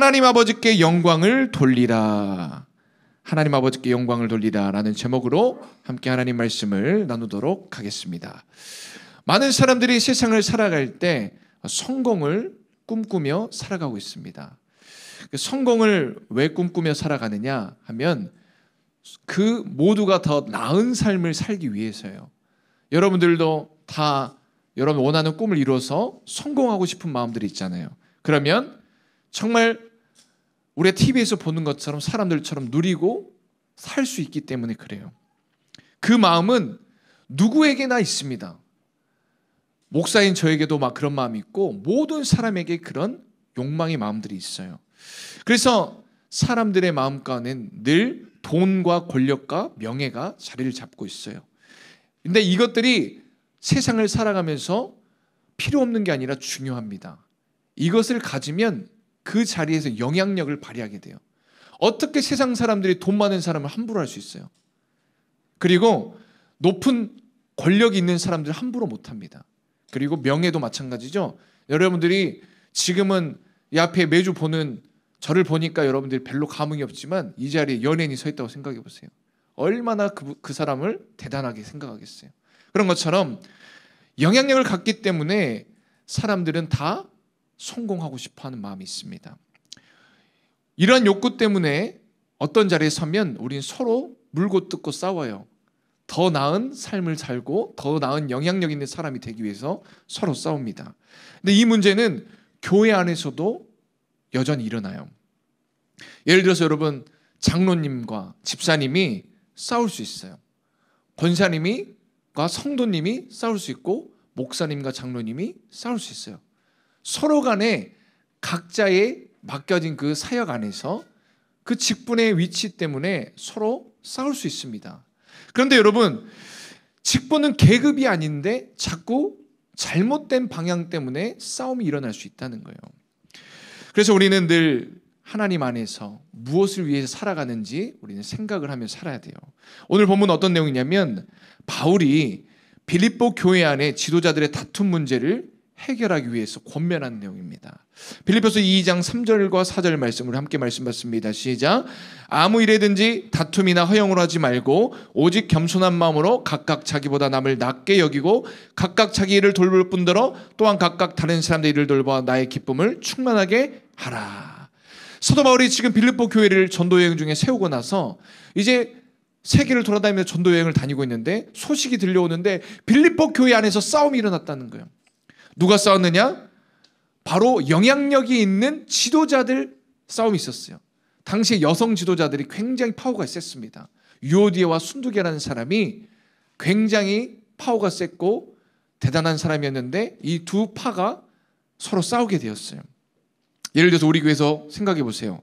하나님 아버지께 영광을 돌리라. 하나님 아버지께 영광을 돌리라 라는 제목으로 함께 하나님 말씀을 나누도록 하겠습니다. 많은 사람들이 세상을 살아갈 때 성공을 꿈꾸며 살아가고 있습니다. 성공을 왜 꿈꾸며 살아가느냐 하면 그 모두가 더 나은 삶을 살기 위해서요. 여러분들도 다 여러분 원하는 꿈을 이루어서 성공하고 싶은 마음들이 있잖아요. 그러면 정말 우리가 TV에서 보는 것처럼 사람들처럼 누리고 살 수 있기 때문에 그래요. 그 마음은 누구에게나 있습니다. 목사인 저에게도 막 그런 마음이 있고 모든 사람에게 그런 욕망의 마음들이 있어요. 그래서 사람들의 마음가는 늘 돈과 권력과 명예가 자리를 잡고 있어요. 근데 이것들이 세상을 살아가면서 필요 없는 게 아니라 중요합니다. 이것을 가지면 그 자리에서 영향력을 발휘하게 돼요. 어떻게 세상 사람들이 돈 많은 사람을 함부로 할 수 있어요? 그리고 높은 권력이 있는 사람들 함부로 못합니다. 그리고 명예도 마찬가지죠. 여러분들이 지금은 이 앞에 매주 보는 저를 보니까 여러분들이 별로 감흥이 없지만 이 자리에 연예인이 서 있다고 생각해 보세요. 얼마나 그 사람을 대단하게 생각하겠어요. 그런 것처럼 영향력을 갖기 때문에 사람들은 다 성공하고 싶어하는 마음이 있습니다. 이러한 욕구 때문에 어떤 자리에 서면 우리는 서로 물고 뜯고 싸워요. 더 나은 삶을 살고 더 나은 영향력 있는 사람이 되기 위해서 서로 싸웁니다. 근데 이 문제는 교회 안에서도 여전히 일어나요. 예를 들어서 여러분 장로님과 집사님이 싸울 수 있어요. 권사님과 성도님이 싸울 수 있고 목사님과 장로님이 싸울 수 있어요. 서로 간에 각자의 맡겨진 그 사역 안에서 그 직분의 위치 때문에 서로 싸울 수 있습니다. 그런데 여러분 직분은 계급이 아닌데 자꾸 잘못된 방향 때문에 싸움이 일어날 수 있다는 거예요. 그래서 우리는 늘 하나님 안에서 무엇을 위해서 살아가는지 우리는 생각을 하며 살아야 돼요. 오늘 본문 어떤 내용이냐면 바울이 빌립보 교회 안에 지도자들의 다툼 문제를 해결하기 위해서 권면하는 내용입니다. 빌립보서 2장 3절과 4절 말씀을 함께 말씀 받습니다. 시작. 아무 일에든지 다툼이나 허영으로 하지 말고 오직 겸손한 마음으로 각각 자기보다 남을 낮게 여기고 각각 자기 일을 돌볼 뿐더러 또한 각각 다른 사람들의 일을 돌봐 나의 기쁨을 충만하게 하라. 사도 바울이 지금 빌립보 교회를 전도 여행 중에 세우고 나서 이제 세계를 돌아다니면서 전도 여행을 다니고 있는데 소식이 들려오는데 빌립보 교회 안에서 싸움이 일어났다는 거예요. 누가 싸웠느냐? 바로 영향력이 있는 지도자들 싸움이 있었어요. 당시에 여성 지도자들이 굉장히 파워가 셌습니다. 유오디에와 순두계라는 사람이 굉장히 파워가 셌고 대단한 사람이었는데 이 두 파가 서로 싸우게 되었어요. 예를 들어서 우리 교회에서 생각해 보세요.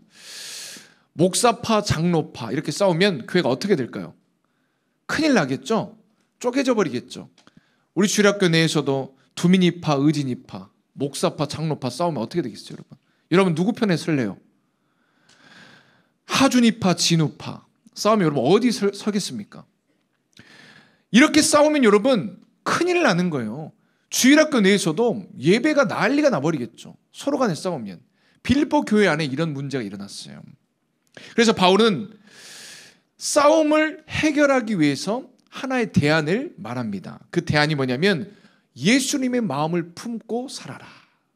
목사파, 장로파 이렇게 싸우면 교회가 어떻게 될까요? 큰일 나겠죠? 쪼개져 버리겠죠. 우리 주일학교 내에서도 두민이파, 의진이파, 목사파, 장로파 싸우면 어떻게 되겠어요, 여러분? 여러분 누구 편에 설래요? 하준이파, 진우파 싸우면 여러분 어디 서겠습니까? 이렇게 싸우면 여러분 큰일 나는 거예요. 주일학교 내에서도 예배가 난리가 나버리겠죠. 서로 간에 싸우면. 빌립보 교회 안에 이런 문제가 일어났어요. 그래서 바울은 싸움을 해결하기 위해서 하나의 대안을 말합니다. 그 대안이 뭐냐면 예수님의 마음을 품고 살아라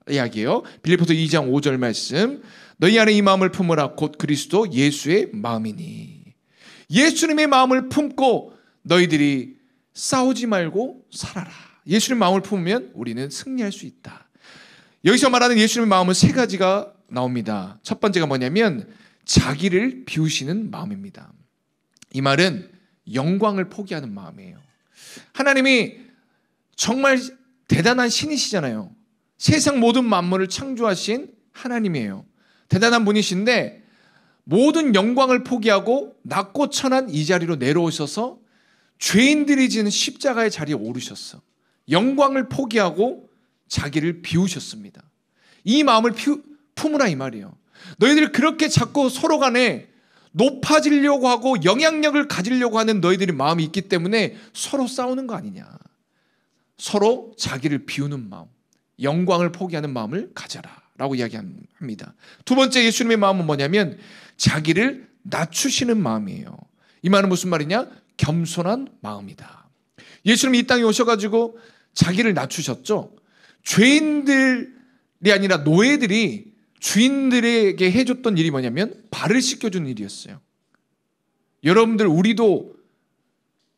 이야기예요. 빌립보서 2장 5절 말씀. 너희 안에 이 마음을 품으라 곧 그리스도 예수의 마음이니. 예수님의 마음을 품고 너희들이 싸우지 말고 살아라. 예수님의 마음을 품으면 우리는 승리할 수 있다. 여기서 말하는 예수님의 마음은 세 가지가 나옵니다. 첫 번째가 뭐냐면 자기를 비우시는 마음입니다. 이 말은 영광을 포기하는 마음이에요. 하나님이 정말 대단한 신이시잖아요. 세상 모든 만물을 창조하신 하나님이에요. 대단한 분이신데 모든 영광을 포기하고 낮고 천한 이 자리로 내려오셔서 죄인들이 지는 십자가의 자리에 오르셨어. 영광을 포기하고 자기를 비우셨습니다. 이 마음을 품으라 이 말이에요. 너희들 그렇게 자꾸 서로 간에 높아지려고 하고 영향력을 가지려고 하는 너희들의 마음이 있기 때문에 서로 싸우는 거 아니냐. 서로 자기를 비우는 마음, 영광을 포기하는 마음을 가져라 라고 이야기합니다. 두 번째 예수님의 마음은 뭐냐면 자기를 낮추시는 마음이에요. 이 말은 무슨 말이냐? 겸손한 마음이다. 예수님이 이 땅에 오셔가지고 자기를 낮추셨죠. 죄인들이 아니라 노예들이 주인들에게 해줬던 일이 뭐냐면 발을 씻겨주는 일이었어요. 여러분들 우리도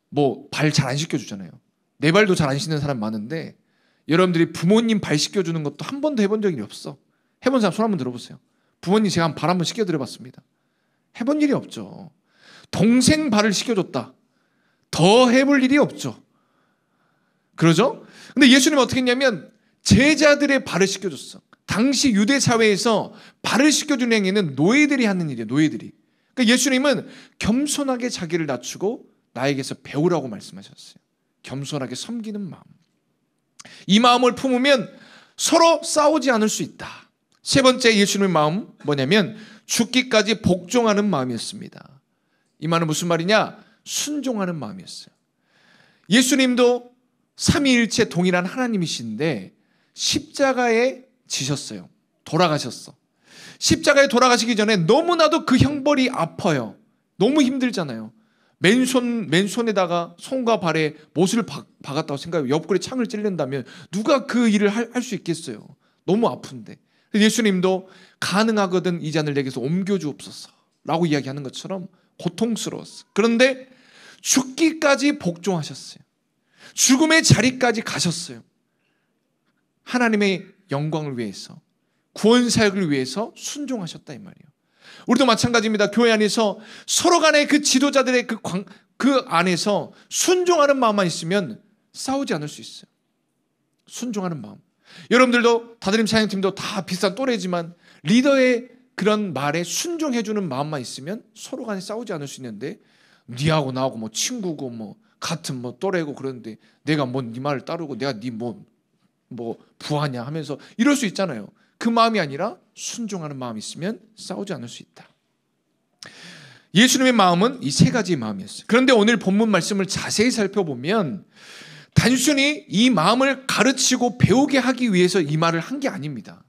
뭐 발 잘 안 씻겨주잖아요. 내 발도 잘 안 씻는 사람 많은데 여러분들이 부모님 발 씻겨주는 것도 한 번도 해본 적이 없어. 해본 사람 손 한번 들어보세요. 부모님 제가 발 한번 씻겨드려봤습니다. 해본 일이 없죠. 동생 발을 씻겨줬다. 더 해볼 일이 없죠. 그러죠? 근데 예수님은 어떻게 했냐면 제자들의 발을 씻겨줬어. 당시 유대 사회에서 발을 씻겨주는 행위는 노예들이 하는 일이에요. 노예들이. 그러니까 예수님은 겸손하게 자기를 낮추고 나에게서 배우라고 말씀하셨어요. 겸손하게 섬기는 마음. 이 마음을 품으면 서로 싸우지 않을 수 있다. 세 번째 예수님의 마음 뭐냐면 죽기까지 복종하는 마음이었습니다. 이 말은 무슨 말이냐? 순종하는 마음이었어요. 예수님도 삼위일체 동일한 하나님이신데 십자가에 지셨어요. 돌아가셨어. 십자가에 돌아가시기 전에 너무나도 그 형벌이 아파요. 너무 힘들잖아요. 맨손에다가 손과 발에 못을 박았다고 생각해요. 옆구리 창을 찔른다면 누가 그 일을 할 수 있겠어요. 너무 아픈데. 예수님도 가능하거든 이 잔을 내게서 옮겨주옵소서 라고 이야기하는 것처럼 고통스러웠어요. 그런데 죽기까지 복종하셨어요. 죽음의 자리까지 가셨어요. 하나님의 영광을 위해서, 구원 사역을 위해서 순종하셨다 이 말이에요. 우리도 마찬가지입니다. 교회 안에서 서로 간의 그 지도자들의 그 안에서 순종하는 마음만 있으면 싸우지 않을 수 있어요. 순종하는 마음. 여러분들도 다드림 사역팀도 다 비슷한 또래지만 리더의 그런 말에 순종해주는 마음만 있으면 서로 간에 싸우지 않을 수 있는데 니하고 나하고 뭐 친구고 뭐 같은 뭐 또래고 그러는데 내가 뭐 네 말을 따르고 내가 네 뭐 부하냐 하면서 이럴 수 있잖아요. 그 마음이 아니라 순종하는 마음이 있으면 싸우지 않을 수 있다. 예수님의 마음은 이 세 가지 마음이었어요. 그런데 오늘 본문 말씀을 자세히 살펴보면 단순히 이 마음을 가르치고 배우게 하기 위해서 이 말을 한 게 아닙니다.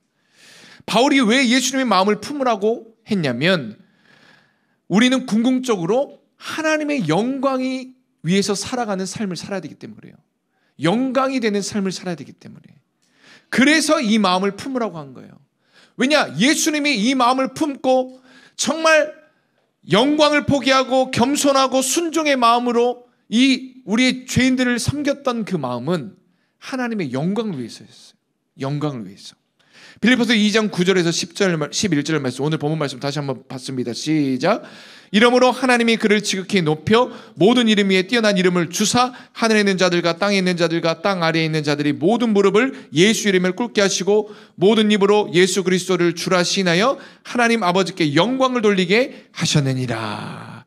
바울이 왜 예수님의 마음을 품으라고 했냐면 우리는 궁극적으로 하나님의 영광이 위해서 살아가는 삶을 살아야 되기 때문에 그래요. 영광이 되는 삶을 살아야 되기 때문에. 그래서 이 마음을 품으라고 한 거예요. 왜냐? 예수님이 이 마음을 품고 정말 영광을 포기하고 겸손하고 순종의 마음으로 이 우리의 죄인들을 섬겼던 그 마음은 하나님의 영광을 위해서였어요. 영광을 위해서. 빌립보서 2장 9절에서 10절, 11절 말씀, 오늘 본문 말씀 다시 한번 봤습니다. 시작. 이러므로 하나님이 그를 지극히 높여 모든 이름 위에 뛰어난 이름을 주사 하늘에 있는 자들과 땅에 있는 자들과 땅 아래에 있는 자들이 모든 무릎을 예수 이름을 꿇게 하시고 모든 입으로 예수 그리스도를 주라 시인하여 하나님 아버지께 영광을 돌리게 하셨느니라.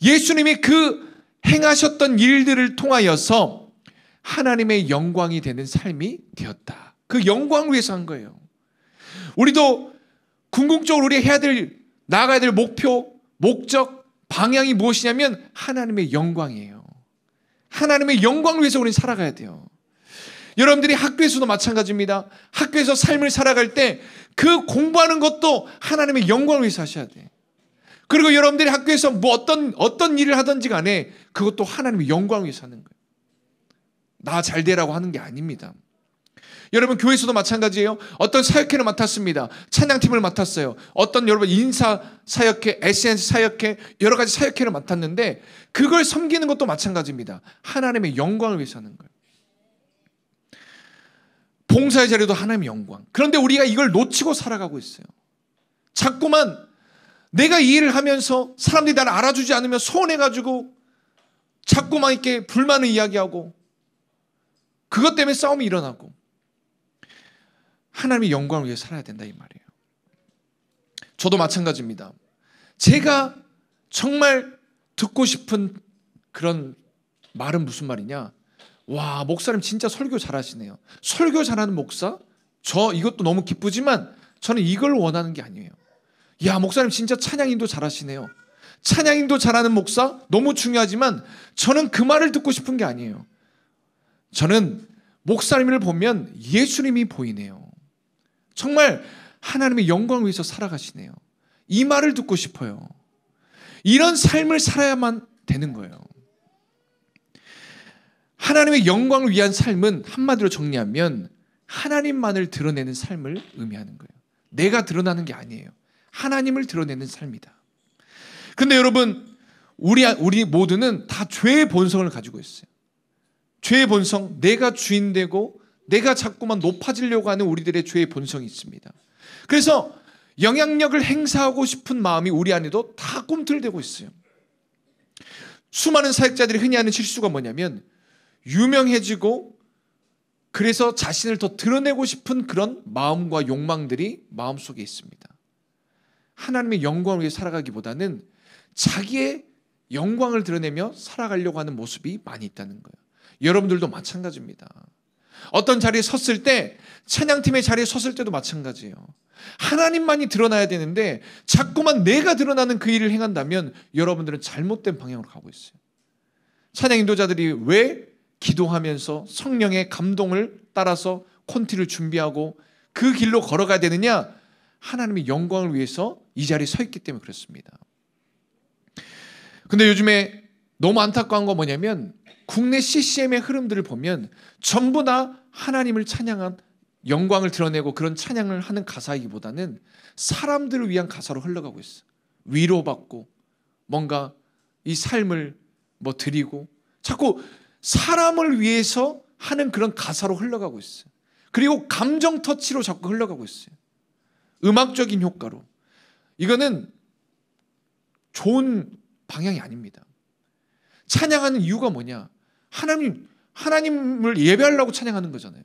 예수님이 그 행하셨던 일들을 통하여서 하나님의 영광이 되는 삶이 되었다. 그 영광을 위해서 한 거예요. 우리도 궁극적으로 우리 해야 될, 나아가야 될 목표, 목적, 방향이 무엇이냐면 하나님의 영광이에요. 하나님의 영광을 위해서 우리는 살아가야 돼요. 여러분들이 학교에서도 마찬가지입니다. 학교에서 삶을 살아갈 때 그 공부하는 것도 하나님의 영광을 위해서 하셔야 돼. 그리고 여러분들이 학교에서 뭐 어떤 일을 하든지 간에 그것도 하나님의 영광을 위해서 하는 거예요. 나 잘 되라고 하는 게 아닙니다. 여러분 교회에서도 마찬가지예요. 어떤 사역회를 맡았습니다. 찬양팀을 맡았어요. 어떤 여러분 인사 사역회, SNS 사역회, 여러 가지 사역회를 맡았는데 그걸 섬기는 것도 마찬가지입니다. 하나님의 영광을 위해서 하는 거예요. 봉사의 자리도 하나님의 영광. 그런데 우리가 이걸 놓치고 살아가고 있어요. 자꾸만 내가 이 일을 하면서 사람들이 나를 알아주지 않으면 서운해가지고 자꾸만 이렇게 불만을 이야기하고 그것 때문에 싸움이 일어나고 하나님의 영광을 위해 살아야 된다 이 말이에요. 저도 마찬가지입니다. 제가 정말 듣고 싶은 그런 말은 무슨 말이냐? 와, 목사님 진짜 설교 잘하시네요. 설교 잘하는 목사? 저 이것도 너무 기쁘지만 저는 이걸 원하는 게 아니에요. 야, 목사님 진짜 찬양인도 잘하시네요. 찬양인도 잘하는 목사? 너무 중요하지만 저는 그 말을 듣고 싶은 게 아니에요. 저는 목사님을 보면 예수님이 보이네요. 정말 하나님의 영광을 위해서 살아가시네요. 이 말을 듣고 싶어요. 이런 삶을 살아야만 되는 거예요. 하나님의 영광을 위한 삶은 한마디로 정리하면 하나님만을 드러내는 삶을 의미하는 거예요. 내가 드러나는 게 아니에요. 하나님을 드러내는 삶이다. 그런데 여러분, 우리 모두는 다 죄의 본성을 가지고 있어요. 죄의 본성, 내가 주인 되고 내가 자꾸만 높아지려고 하는 우리들의 죄의 본성이 있습니다. 그래서 영향력을 행사하고 싶은 마음이 우리 안에도 다 꿈틀대고 있어요. 수많은 사역자들이 흔히 하는 실수가 뭐냐면 유명해지고 그래서 자신을 더 드러내고 싶은 그런 마음과 욕망들이 마음속에 있습니다. 하나님의 영광을 위해 살아가기보다는 자기의 영광을 드러내며 살아가려고 하는 모습이 많이 있다는 거예요. 여러분들도 마찬가지입니다. 어떤 자리에 섰을 때, 찬양팀의 자리에 섰을 때도 마찬가지예요. 하나님만이 드러나야 되는데 자꾸만 내가 드러나는 그 일을 행한다면 여러분들은 잘못된 방향으로 가고 있어요. 찬양 인도자들이 왜 기도하면서 성령의 감동을 따라서 콘티를 준비하고 그 길로 걸어가야 되느냐? 하나님의 영광을 위해서 이 자리에 서 있기 때문에 그렇습니다. 근데 요즘에 너무 안타까운 건 뭐냐면 국내 CCM의 흐름들을 보면 전부 다 하나님을 찬양한 영광을 드러내고 그런 찬양을 하는 가사이기보다는 사람들을 위한 가사로 흘러가고 있어요. 위로받고 뭔가 이 삶을 드리고 자꾸 사람을 위해서 하는 그런 가사로 흘러가고 있어요. 그리고 감정 터치로 자꾸 흘러가고 있어요. 음악적인 효과로. 이거는 좋은 방향이 아닙니다. 찬양하는 이유가 뭐냐? 하나님을 예배하려고 찬양하는 거잖아요.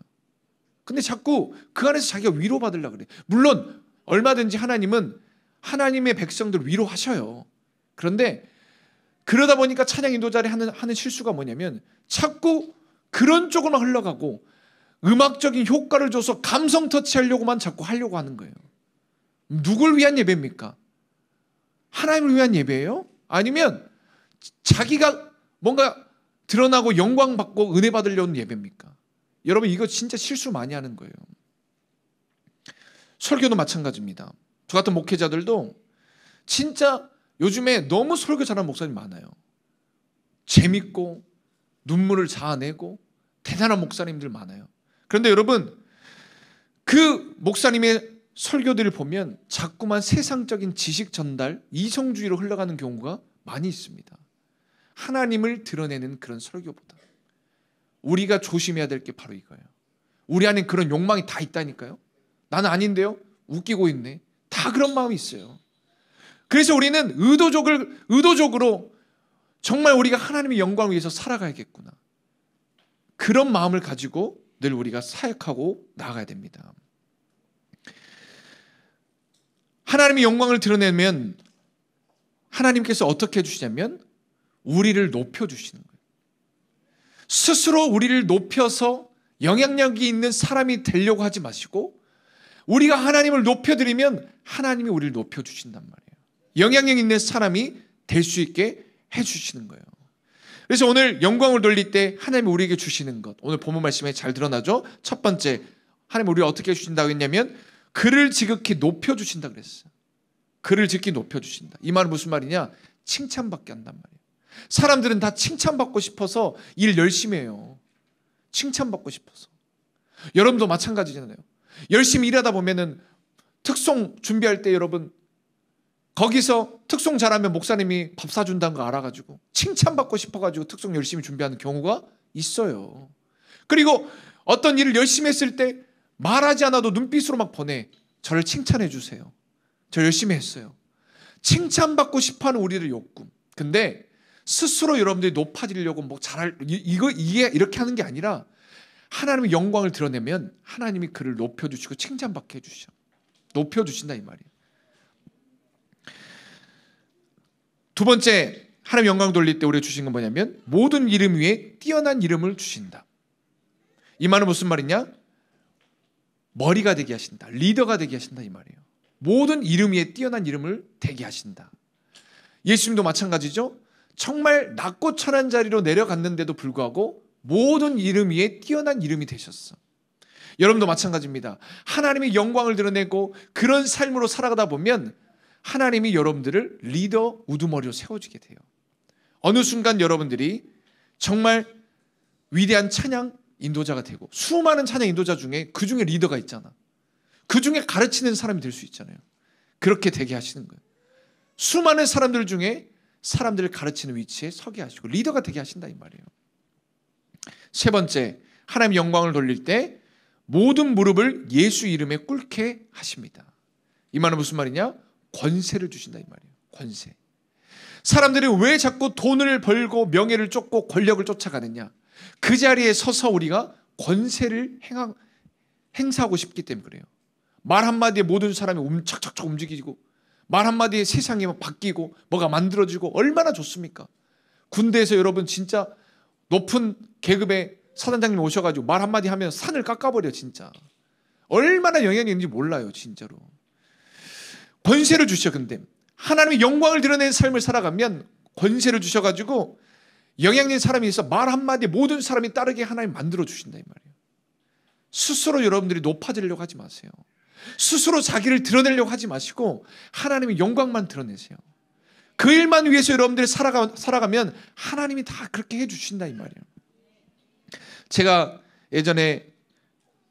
근데 자꾸 그 안에서 자기가 위로받으려고 그래. 물론 얼마든지 하나님은 하나님의 백성들을 위로하셔요. 그런데 그러다 보니까 찬양 인도자들이 하는 실수가 뭐냐면 자꾸 그런 쪽으로만 흘러가고 음악적인 효과를 줘서 감성 터치하려고만 자꾸 하려고 하는 거예요. 누굴 위한 예배입니까? 하나님을 위한 예배예요? 아니면 자기가 뭔가 드러나고 영광 받고 은혜 받으려는 예배입니까? 여러분, 이거 진짜 실수 많이 하는 거예요. 설교도 마찬가지입니다. 저 같은 목회자들도 진짜 요즘에 너무 설교 잘하는 목사님 많아요. 재밌고 눈물을 자아내고 대단한 목사님들 많아요. 그런데 여러분, 그 목사님의 설교들을 보면 자꾸만 세상적인 지식 전달, 이성주의로 흘러가는 경우가 많이 있습니다. 하나님을 드러내는 그런 설교보다 우리가 조심해야 될 게 바로 이거예요. 우리 안에 그런 욕망이 다 있다니까요. 나는 아닌데요? 웃기고 있네. 다 그런 마음이 있어요. 그래서 우리는 의도적으로 정말 우리가 하나님의 영광을 위해서 살아가야겠구나. 그런 마음을 가지고 늘 우리가 사역하고 나아가야 됩니다. 하나님의 영광을 드러내면 하나님께서 어떻게 해주시냐면 우리를 높여주시는 거예요. 스스로 우리를 높여서 영향력이 있는 사람이 되려고 하지 마시고 우리가 하나님을 높여드리면 하나님이 우리를 높여주신단 말이에요. 영향력 있는 사람이 될 수 있게 해주시는 거예요. 그래서 오늘 영광을 돌릴 때 하나님이 우리에게 주시는 것, 오늘 본문 말씀에 잘 드러나죠. 첫 번째, 하나님이 우리를 어떻게 해주신다고 했냐면 그를 지극히 높여주신다 그랬어요. 그를 지극히 높여주신다. 이 말은 무슨 말이냐? 칭찬받게 한단 말이에요. 사람들은 다 칭찬받고 싶어서 일 열심히 해요. 칭찬받고 싶어서. 여러분도 마찬가지잖아요. 열심히 일하다 보면은 특송 준비할 때 여러분 거기서 특송 잘하면 목사님이 밥 사준다는 거 알아가지고 칭찬받고 싶어가지고 특송 열심히 준비하는 경우가 있어요. 그리고 어떤 일을 열심히 했을 때 말하지 않아도 눈빛으로 막 보내. 저를 칭찬해 주세요. 저 열심히 했어요. 칭찬받고 싶어하는 우리들 욕구. 근데 스스로 여러분들이 높아지려고 이게 이렇게 하는 게 아니라 하나님의 영광을 드러내면 하나님이 그를 높여주시고 칭찬받게 해주셔. 높여주신다 이 말이에요. 두 번째, 하나님 영광 돌릴 때 우리가 주신 건 뭐냐면 모든 이름 위에 뛰어난 이름을 주신다. 이 말은 무슨 말이냐? 머리가 되게 하신다. 리더가 되게 하신다 이 말이에요. 모든 이름 위에 뛰어난 이름을 되게 하신다. 예수님도 마찬가지죠. 정말 낮고 천한 자리로 내려갔는데도 불구하고 모든 이름 위에 뛰어난 이름이 되셨어. 여러분도 마찬가지입니다. 하나님의 영광을 드러내고 그런 삶으로 살아가다 보면 하나님이 여러분들을 리더 우두머리로 세워주게 돼요. 어느 순간 여러분들이 정말 위대한 찬양 인도자가 되고, 수많은 찬양 인도자 중에 그 중에 리더가 있잖아. 그 중에 가르치는 사람이 될 수 있잖아요. 그렇게 되게 하시는 거예요. 수많은 사람들 중에 사람들을 가르치는 위치에 서게 하시고 리더가 되게 하신다 이 말이에요. 세 번째, 하나님 영광을 돌릴 때 모든 무릎을 예수 이름에 꿇게 하십니다. 이 말은 무슨 말이냐? 권세를 주신다 이 말이에요. 권세. 사람들이 왜 자꾸 돈을 벌고 명예를 쫓고 권력을 쫓아가느냐? 그 자리에 서서 우리가 권세를 행사하고 싶기 때문에 그래요. 말 한마디에 모든 사람이 착착착 움직이고, 말 한마디에 세상이 바뀌고 뭐가 만들어지고 얼마나 좋습니까? 군대에서 여러분 진짜 높은 계급의 사단장님 오셔가지고 말 한마디 하면 산을 깎아버려. 진짜 얼마나 영향이 있는지 몰라요. 진짜로 권세를 주셔. 근데 하나님의 영광을 드러내는 삶을 살아가면 권세를 주셔가지고 영향 있는 사람이 있어 말 한마디에 모든 사람이 따르게 하나님 만들어 주신다 이 말이에요. 스스로 여러분들이 높아지려고 하지 마세요. 스스로 자기를 드러내려고 하지 마시고 하나님의 영광만 드러내세요. 그 일만 위해서 여러분들이 살아가면 하나님이 다 그렇게 해주신다 이 말이에요. 제가 예전에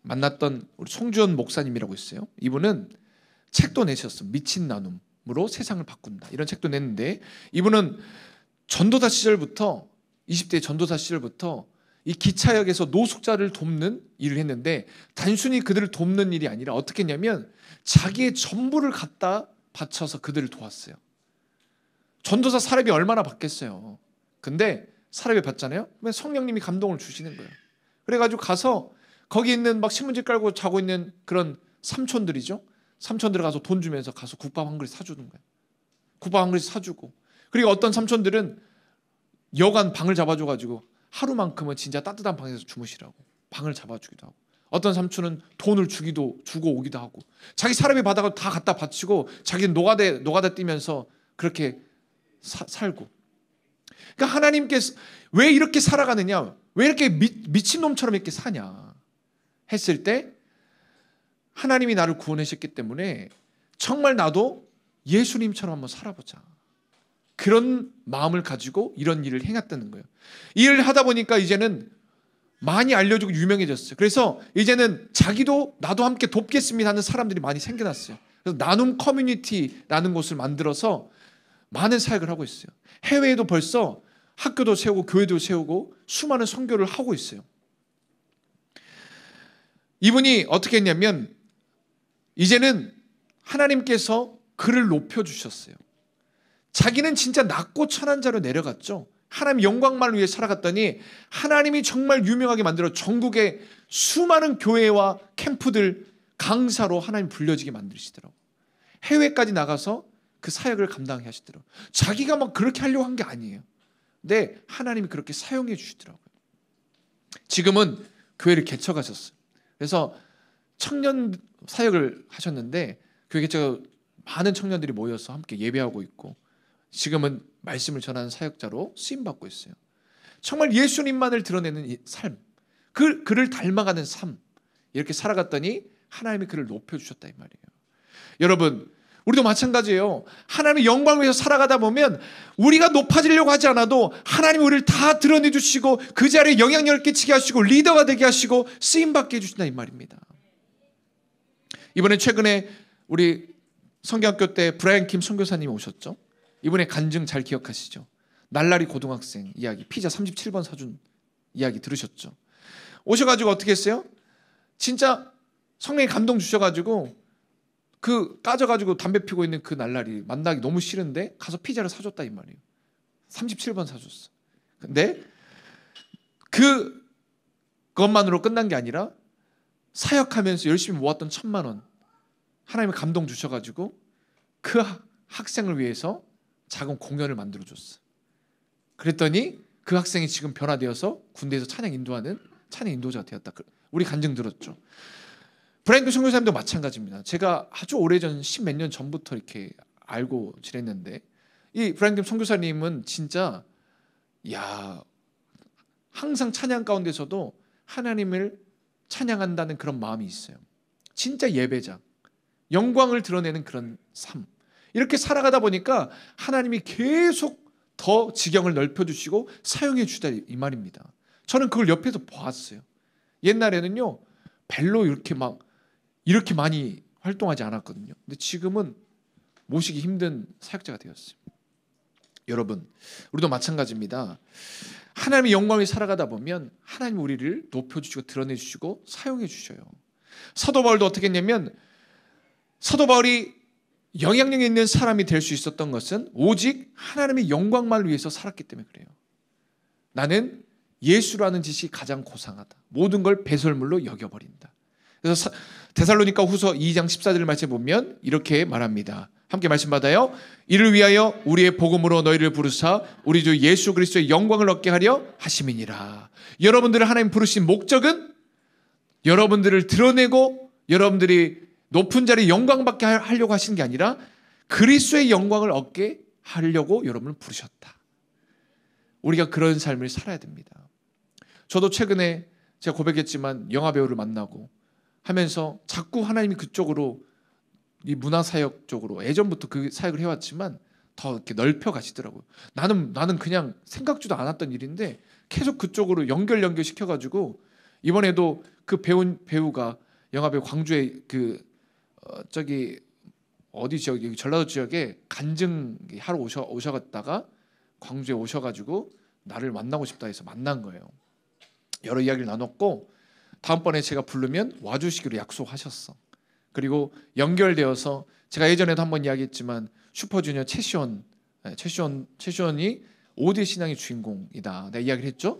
만났던 우리 송주원 목사님이라고 있어요. 이분은 책도 내셨어요. 미친 나눔으로 세상을 바꾼다, 이런 책도 냈는데, 이분은 전도사 시절부터 20대 전도사 시절부터 이 기차역에서 노숙자를 돕는 일을 했는데, 단순히 그들을 돕는 일이 아니라 어떻게 했냐면 자기의 전부를 갖다 바쳐서 그들을 도왔어요. 전도사 사례비 얼마나 받겠어요. 근데 사례비 받잖아요. 성령님이 감동을 주시는 거예요. 그래가지고 가서 거기 있는 막 신문지 깔고 자고 있는 그런 삼촌들이죠. 삼촌들 가서 돈 주면서 가서 국밥 한 그릇 사주는 거예요. 국밥 한 그릇 사주고, 그리고 어떤 삼촌들은 여관 방을 잡아줘가지고 하루만큼은 진짜 따뜻한 방에서 주무시라고 방을 잡아주기도 하고, 어떤 삼촌은 돈을 주고 오기도 하고, 자기 사람이 받아가 다 갖다 바치고 자기는 노가다 뛰면서 그렇게 살고. 그러니까 하나님께서 왜 이렇게 살아가느냐, 왜 이렇게 미친놈처럼 이렇게 사냐 했을 때, 하나님이 나를 구원하셨기 때문에 정말 나도 예수님처럼 한번 살아보자, 그런 마음을 가지고 이런 일을 행했다는 거예요. 이 일을 하다 보니까 이제는 많이 알려지고 유명해졌어요. 그래서 이제는 자기도 나도 함께 돕겠습니다 하는 사람들이 많이 생겨났어요. 그래서 나눔 커뮤니티라는 곳을 만들어서 많은 사역을 하고 있어요. 해외에도 벌써 학교도 세우고 교회도 세우고 수많은 선교를 하고 있어요. 이분이 어떻게 했냐면 이제는 하나님께서 그를 높여주셨어요. 자기는 진짜 낮고 천한 자로 내려갔죠. 하나님 영광만을 위해 살아갔더니 하나님이 정말 유명하게 만들어 전국의 수많은 교회와 캠프들 강사로 하나님 불려지게 만드시더라고요. 해외까지 나가서 그 사역을 감당해 하시더라고요. 자기가 막 그렇게 하려고 한 게 아니에요. 근데 하나님이 그렇게 사용해 주시더라고요. 지금은 교회를 개척하셨어요. 그래서 청년 사역을 하셨는데 교회 개척 많은 청년들이 모여서 함께 예배하고 있고, 지금은 말씀을 전하는 사역자로 쓰임받고 있어요. 정말 예수님만을 드러내는 이 삶, 그를 닮아가는 삶, 이렇게 살아갔더니 하나님이 그를 높여주셨다 이 말이에요. 여러분, 우리도 마찬가지예요. 하나님의 영광을 위해서 살아가다 보면 우리가 높아지려고 하지 않아도 하나님이 우리를 다 드러내 주시고 그 자리에 영향력을 끼치게 하시고 리더가 되게 하시고 쓰임받게 해주신다 이 말입니다. 이번에 최근에 우리 성경학교 때 브라이언 킴 선교사님이 오셨죠. 이번에 간증 잘 기억하시죠? 날라리 고등학생 이야기, 피자 37번 사준 이야기 들으셨죠? 오셔가지고 어떻게 했어요? 진짜 성령이 감동 주셔가지고 그 까져가지고 담배 피고 있는 그 날라리 만나기 너무 싫은데 가서 피자를 사줬다 이 말이에요. 37번 사줬어. 근데 그것만으로 끝난 게 아니라 사역하면서 열심히 모았던 1,000만 원 하나님의 감동 주셔가지고 그 학생을 위해서 작은 공연을 만들어줬어. 그랬더니 그 학생이 지금 변화되어서 군대에서 찬양 인도하는 찬양 인도자가 되었다. 우리 간증 들었죠. 브라이언 선교사님도 마찬가지입니다. 제가 아주 오래전 10몇 년 전부터 이렇게 알고 지냈는데 이 브라이언 선교사님은 진짜 항상 찬양 가운데서도 하나님을 찬양한다는 그런 마음이 있어요. 진짜 예배자, 영광을 드러내는 그런 삶. 이렇게 살아가다 보니까 하나님이 계속 더 지경을 넓혀주시고 사용해 주다 이 말입니다. 저는 그걸 옆에서 보았어요. 옛날에는요 별로 이렇게 많이 활동하지 않았거든요. 근데 지금은 모시기 힘든 사역자가 되었어요. 여러분, 우리도 마찬가지입니다. 하나님의 영광을 살아가다 보면 하나님이 우리를 높여주시고 드러내주시고 사용해 주셔요. 사도 바울도 어떻게 했냐면, 사도 바울이 영향력 있는 사람이 될 수 있었던 것은 오직 하나님의 영광만을 위해서 살았기 때문에 그래요. 나는 예수라는 짓이 가장 고상하다. 모든 걸 배설물로 여겨버린다. 그래서 데살로니가 후서 2장 14절 말씀에 보면 이렇게 말합니다. 함께 말씀 받아요. 이를 위하여 우리의 복음으로 너희를 부르사 우리 주 예수 그리스도의 영광을 얻게 하려 하심이니라. 여러분들을 하나님 부르신 목적은 여러분들을 드러내고 여러분들이 높은 자리에 영광받게 하려고 하시는 게 아니라 그리스도의 영광을 얻게 하려고 여러분을 부르셨다. 우리가 그런 삶을 살아야 됩니다. 저도 최근에 제가 고백했지만 영화배우를 만나고 하면서 자꾸 하나님이 그쪽으로, 이 문화사역 쪽으로, 예전부터 그 사역을 해왔지만 더 이렇게 넓혀 가시더라고요. 나는 그냥 생각지도 않았던 일인데 계속 그쪽으로 연결시켜가지고 이번에도 그 배우가 영화배우 광주에 어디 지역, 전라도 지역에 간증 하러 오셔갔다가 광주에 오셔가지고 나를 만나고 싶다 해서 만난 거예요. 여러 이야기를 나눴고 다음번에 제가 부르면 와주시기로 약속하셨어. 그리고 연결되어서 제가 예전에도 한번 이야기했지만 슈퍼주니어 최시원이 오디의 신앙의 주인공이다. 내가 이야기를 했죠.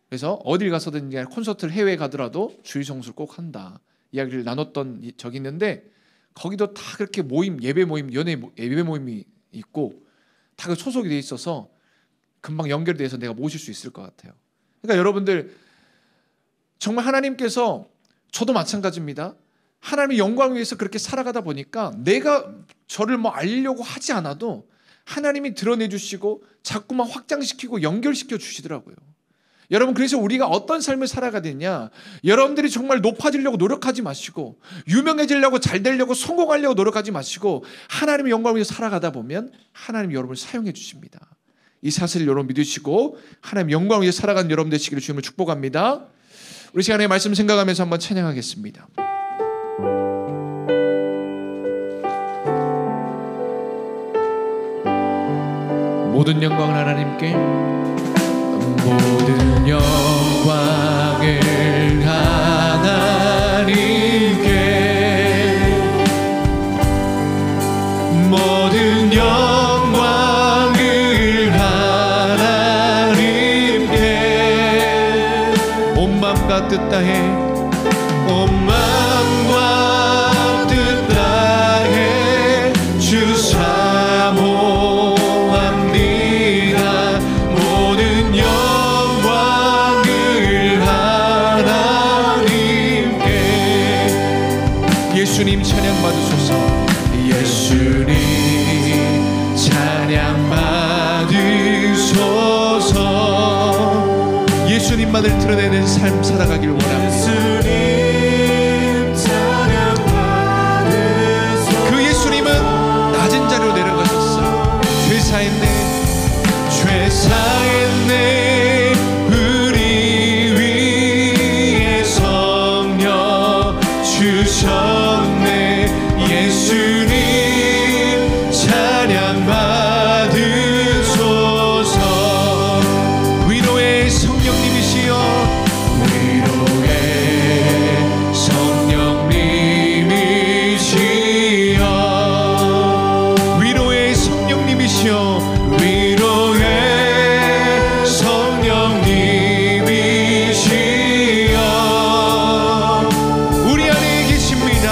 그래서 어딜 가서든지 콘서트를 해외에 가더라도 주일 성수를 꼭 한다. 이야기를 나눴던 적이 있는데 거기도 다 그렇게 예배 모임이 있고 다 그 소속이 돼 있어서 금방 연결돼서 내가 모실 수 있을 것 같아요. 그러니까 여러분들 정말 하나님께서, 저도 마찬가지입니다. 하나님의 영광을 위해서 그렇게 살아가다 보니까 내가 저를 알리려고 하지 않아도 하나님이 드러내 주시고 자꾸만 확장시키고 연결시켜 주시더라고요. 여러분, 그래서 우리가 어떤 삶을 살아가야 되냐, 여러분들이 정말 높아지려고 노력하지 마시고 유명해지려고 잘 되려고 성공하려고 노력하지 마시고 하나님의 영광을 위해서 살아가다 보면 하나님이 여러분을 사용해 주십니다. 이 사실을 여러분 믿으시고 하나님의 영광을 위해서 살아가는 여러분 되시기를 주님을 축복합니다. 우리 시간에 말씀 생각하면서 한번 찬양하겠습니다. 모든 영광을 하나님께, 모든 영광을 하나님께, 모든 영광을 하나님께, 온 맘과 뜻 다해, 온 맘과 뜻 다해 주 사모합니다. 모든 영광을 하나님께. 예수님 찬양 받으소서. 예수님 찬양 받으소서. 예수님만을 드러내는 삶 살아가길 원합니다. 그 예수님은 낮은 자리로 내려가셨어요. 죄사했네 우리 위에 성령 주셨네. 예수님 찬양 받으소서. 위로의 성령님이시여, 위로의 성령님이시여, 위로의 성령님이시여, 위로의 성령님이시여, 우리 안에 계십니다.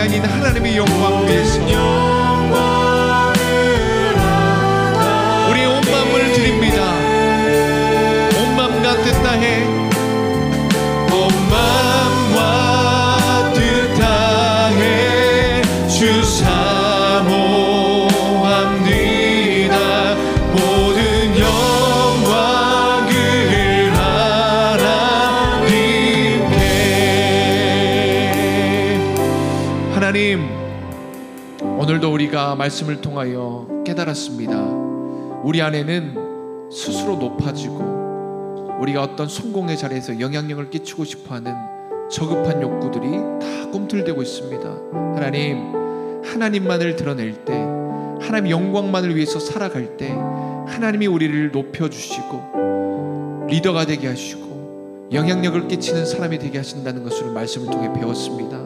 아닌 하나님의 영광 위해서 우리의 온 마음을 드립니다. 온 마음과 뜻다해 온 마음과 뜻다해 주 사모합니다. 모든 영광을 하나님께. 하나님, 오늘도 우리가 말씀을 통하여 깨달았습니다. 우리 안에는 스스로 높아지고 우리가 어떤 성공의 자리에서 영향력을 끼치고 싶어하는 저급한 욕구들이 다 꿈틀대고 있습니다. 하나님, 하나님만을 드러낼 때, 하나님 영광만을 위해서 살아갈 때 하나님이 우리를 높여주시고 리더가 되게 하시고 영향력을 끼치는 사람이 되게 하신다는 것을 말씀을 통해 배웠습니다.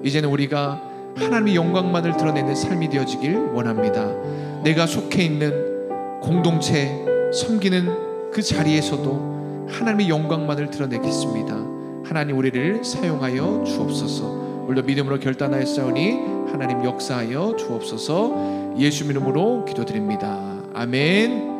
이제는 우리가 하나님의 영광만을 드러내는 삶이 되어지길 원합니다. 내가 속해 있는 공동체 섬기는 그 자리에서도 하나님의 영광만을 드러내겠습니다. 하나님, 우리를 사용하여 주옵소서. 오늘도 믿음으로 결단하였사오니 하나님 역사하여 주옵소서. 예수 이름으로 기도드립니다. 아멘.